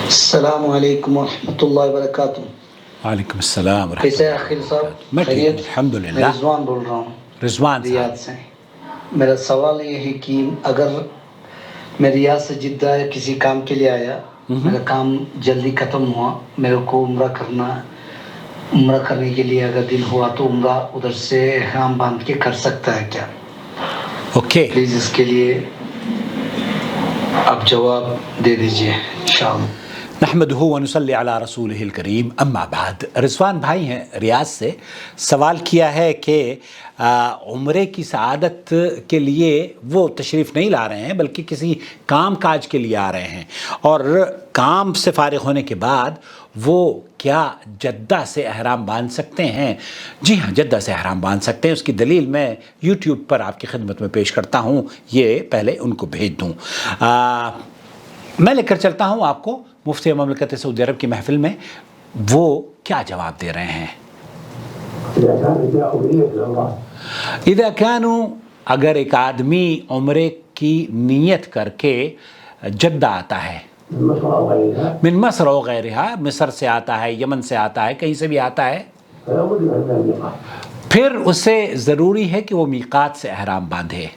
السلام علیکم ورحمۃ اللہ وبرکاتہ۔ وعلیکم السلام ورحمۃ کیسے اللہ عاقل وبرکاتہ۔ صاحب؟ میں ٹھیک ہوں خیریت؟ الحمد میں للہ۔ رضوان بول رہا ہوں رضوان ریاض صاحب، سے۔ میرا سوال یہ ہے کہ اگر میں ریاض سے جدہ کسی کام کے لیے آیا، میرا کام جلدی ختم ہوا، میرے کو عمرہ کرنے کے لیے اگر دل ہوا تو عمرہ ادھر سے احرام باندھ کے کر سکتا ہے کیا؟ اوکے، پلیز اس کے لیے آپ جواب دے دیجئے انشاءاللہ۔ نحمدہ ونصلی علی رسولہ الکریم، اما بعد۔ رضوان بھائی ہیں ریاض سے، سوال کیا ہے کہ عمرے کی سعادت کے لیے وہ تشریف نہیں لا رہے ہیں بلکہ کسی کام کاج کے لیے آ رہے ہیں، اور کام سے فارغ ہونے کے بعد وہ کیا جدہ سے احرام باندھ سکتے ہیں؟ جی ہاں، جدہ سے احرام باندھ سکتے ہیں۔ اس کی دلیل میں یوٹیوب پر آپ کی خدمت میں پیش کرتا ہوں، یہ پہلے ان کو بھیج دوں۔ میں لے کر چلتا ہوں آپ کو مفتی مملکت سعودی عرب کی محفل میں، وہ کیا جواب دے رہے ہیں۔ اذا كانوا، اگر ایک آدمی عمرے کی نیت کر کے جدہ آتا ہے، من مصر و غیرہا، مصر سے آتا ہے، یمن سے آتا ہے، کہیں سے بھی آتا ہے، پھر اسے ضروری ہے کہ وہ میقات سے احرام باندھے۔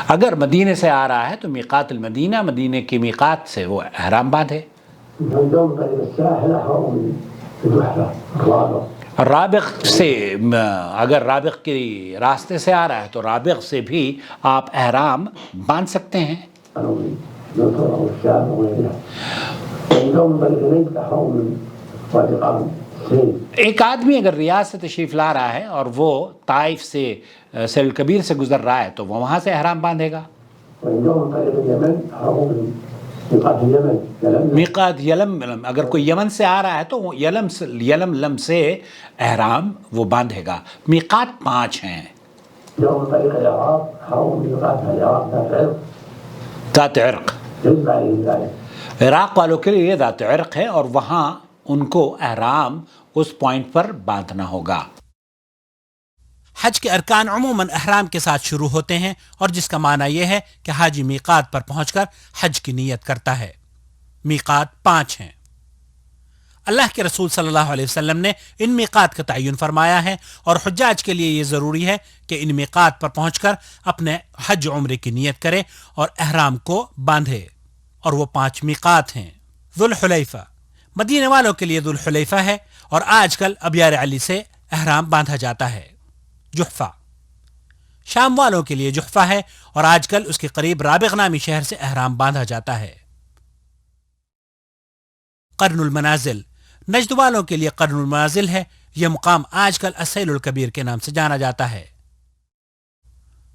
اگر مدینے سے آ رہا ہے تو میقات المدینہ، مدینے کی میقات سے وہ احرام باندھے۔ رابغ سے، اگر رابغ کے راستے سے آ رہا ہے تو رابغ سے بھی آپ احرام باندھ سکتے ہیں۔ ایک آدمی اگر ریاض سے تشریف لا رہا ہے اور وہ طائف سے سیل کبیر سے گزر رہا ہے تو وہ وہاں سے احرام باندھے گا۔ میقات یلم، اگر کوئی یمن سے آ رہا ہے تو وہ یلم سے احرام وہ باندھے گا۔ میقات 5 ہیں۔ ذات عرق، عراق والوں کے لیے ذات عرق ہے، اور وہاں ان کو احرام اس پوائنٹ پر باندھنا ہوگا۔ حج کے ارکان عموماً احرام کے ساتھ شروع ہوتے ہیں، اور جس کا معنی یہ ہے کہ حاجی میقات پر پہنچ کر حج کی نیت کرتا ہے۔ میقات 5 ہیں۔ اللہ کے رسول صلی اللہ علیہ وسلم نے ان میقات کا تعین فرمایا ہے، اور حجاج کے لیے یہ ضروری ہے کہ ان میقات پر پہنچ کر اپنے حج عمرے کی نیت کرے اور احرام کو باندھے، اور وہ 5 میقات ہیں۔ ذوالحلیفہ، مدینے والوں کے لیے ذوالحلیفہ ہے، اور آج کل ابیار علی سے احرام باندھا جاتا ہے۔ جحفہ، شام والوں کے لیے جحفہ ہے، اور آج کل اس کے قریب رابغ نامی شہر سے احرام باندھا جاتا ہے۔ قرن المنازل، نجد والوں کے لیے قرن المنازل ہے، یہ مقام آج کل السیل الکبیر کے نام سے جانا جاتا ہے۔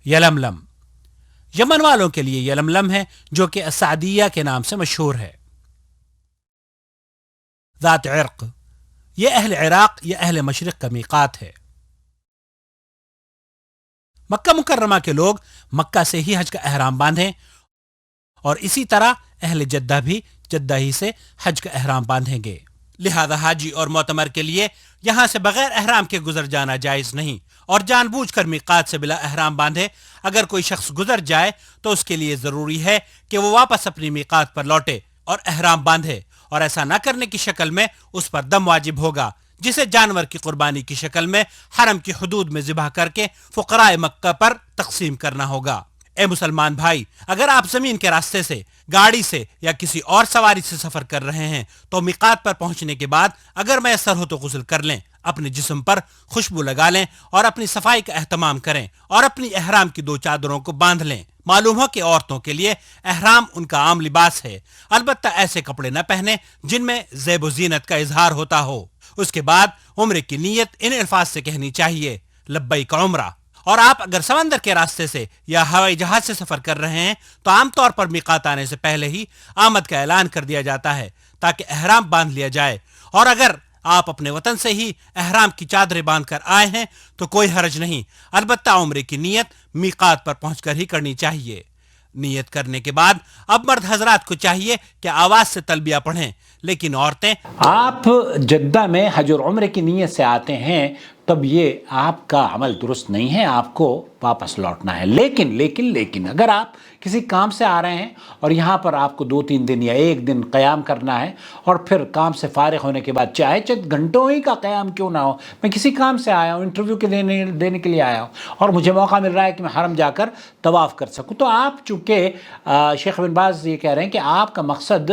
یلملم، یمن والوں کے لیے یلملم ہے، جو کہ السعدیہ کے نام سے مشہور ہے۔ ذات عرق، یہ اہل عراق یا اہل مشرق کا میقات ہے۔ مکہ مکرمہ کے لوگ مکہ سے ہی حج کا احرام باندھیں، اور اسی طرح اہل جدہ بھی جدہ ہی سے حج کا احرام باندھیں گے۔ لہذا حاجی اور معتمر کے لیے یہاں سے بغیر احرام کے گزر جانا جائز نہیں، اور جان بوجھ کر میقات سے بلا احرام باندھے۔ اگر کوئی شخص گزر جائے تو اس کے لیے ضروری ہے کہ وہ واپس اپنی میقات پر لوٹے اور احرام باندھے، اور ایسا نہ کرنے کی شکل میں اس پر دم واجب ہوگا، جسے جانور کی قربانی کی شکل میں حرم کی حدود میں ذبح کر کے فقراء مکہ پر تقسیم کرنا ہوگا۔ اے مسلمان بھائی، اگر آپ زمین کے راستے سے، گاڑی سے یا کسی اور سواری سے سفر کر رہے ہیں تو میقات پر پہنچنے کے بعد اگر میسر ہو تو غسل کر لیں، اپنے جسم پر خوشبو لگا لیں اور اپنی صفائی کا اہتمام کریں، اور اپنی احرام کی 2 چادروں کو باندھ لیں۔ معلوم ہو کہ عورتوں کے لیے احرام ان کا عام لباس ہے، البتہ ایسے کپڑے نہ پہنیں جن میں زیب و زینت کا اظہار ہوتا ہو۔ اس کے بعد عمرے کی نیت ان الفاظ سے کہنی چاہیے: لبیک عمرہ۔ اور آپ اگر سمندر کے راستے سے یا ہوائی جہاز سے سفر کر رہے ہیں تو عام طور پر میقات آنے سے پہلے ہی آمد کا اعلان کر دیا جاتا ہے تاکہ احرام باندھ لیا جائے، اور اگر آپ اپنے وطن سے ہی احرام کی چادریں باندھ کر آئے ہیں تو کوئی حرج نہیں، البتہ عمرے کی نیت میقات پر پہنچ کر ہی کرنی چاہیے۔ نیت کرنے کے بعد اب مرد حضرات کو چاہیے کہ آواز سے تلبیہ پڑھیں، لیکن عورتیں، آپ جدہ میں حج اور عمرے کی نیت سے آتے ہیں تب یہ آپ کا عمل درست نہیں ہے، آپ کو واپس لوٹنا ہے۔ لیکن اگر آپ کسی کام سے آ رہے ہیں اور یہاں پر آپ کو 2-3 دن یا 1 دن قیام کرنا ہے، اور پھر کام سے فارغ ہونے کے بعد چاہے چند گھنٹوں ہی کا قیام کیوں نہ ہو، میں کسی کام سے آیا ہوں، انٹرویو کے دینے کے لیے آیا ہوں، اور مجھے موقع مل رہا ہے کہ میں حرم جا کر طواف کر سکوں، تو آپ چونکہ شیخ بن باز یہ کہہ رہے ہیں کہ آپ کا مقصد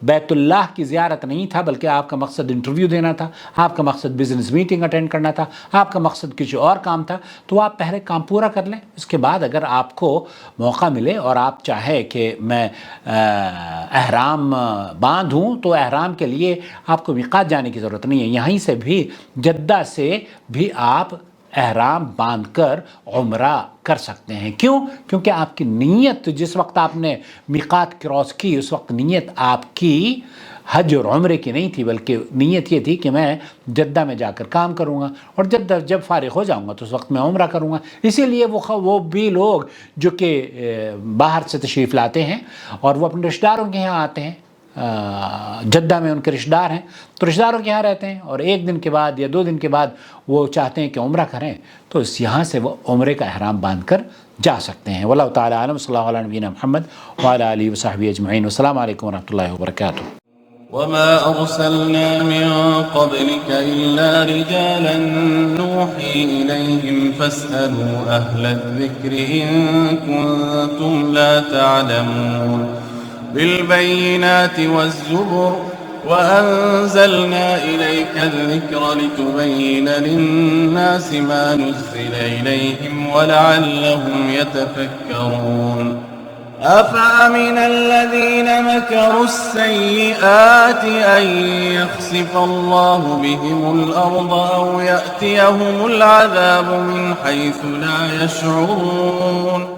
بیت اللہ کی زیارت نہیں تھا، بلکہ آپ کا مقصد انٹرویو دینا تھا، آپ کا مقصد بزنس میٹنگ اٹینڈ کرنا تھا، آپ کا مقصد کچھ اور کام تھا، تو آپ پہلے کام پورا کر لیں، اس کے بعد اگر آپ کو موقع ملے اور آپ چاہے کہ میں احرام باندھوں تو احرام کے لیے آپ کو میقات جانے کی ضرورت نہیں ہے، یہیں سے بھی جدہ سے بھی آپ احرام باندھ کر عمرہ کر سکتے ہیں۔ کیوں؟ کیونکہ آپ کی نیت جس وقت آپ نے میقات کراس کی اس وقت نیت آپ کی حج اور عمرے کی نہیں تھی، بلکہ نیت یہ تھی کہ میں جدہ میں جا کر کام کروں گا، اور جدہ جب فارغ ہو جاؤں گا تو اس وقت میں عمرہ کروں گا۔ اسی لیے وہ بھی لوگ جو کہ باہر سے تشریف لاتے ہیں اور وہ اپنے رشتہ داروں کے یہاں آتے ہیں، جدہ میں ان کے رشتہ دار ہیں تو رشتہ داروں کے یہاں رہتے ہیں، اور 1 دن کے بعد یا 2 دن کے بعد وہ چاہتے ہیں کہ عمرہ کریں، تو اس یہاں سے وہ عمرے کا احرام باندھ کر جا سکتے ہیں۔ واللہ تعالی عالم، صلی اللہ علیہ نبینا محمد وعلی آلہ وصحبہ اجمعین، والسلام علیکم ورحمۃ اللہ وبرکاتہ۔ وما أرسلنا من قبلك إلا رجالا نوحي إليهم فاسألوا أهل الذكر إن كنتم لا تعلمون بالبينات والزبر وأنزلنا إليك الذكر لتبين للناس ما نزل إليهم ولعلهم يتفكرون أفأمن الذين مكروا السيئات أن يخسف الله بهم الأرض أو يأتيهم العذاب من حيث لا يشعرون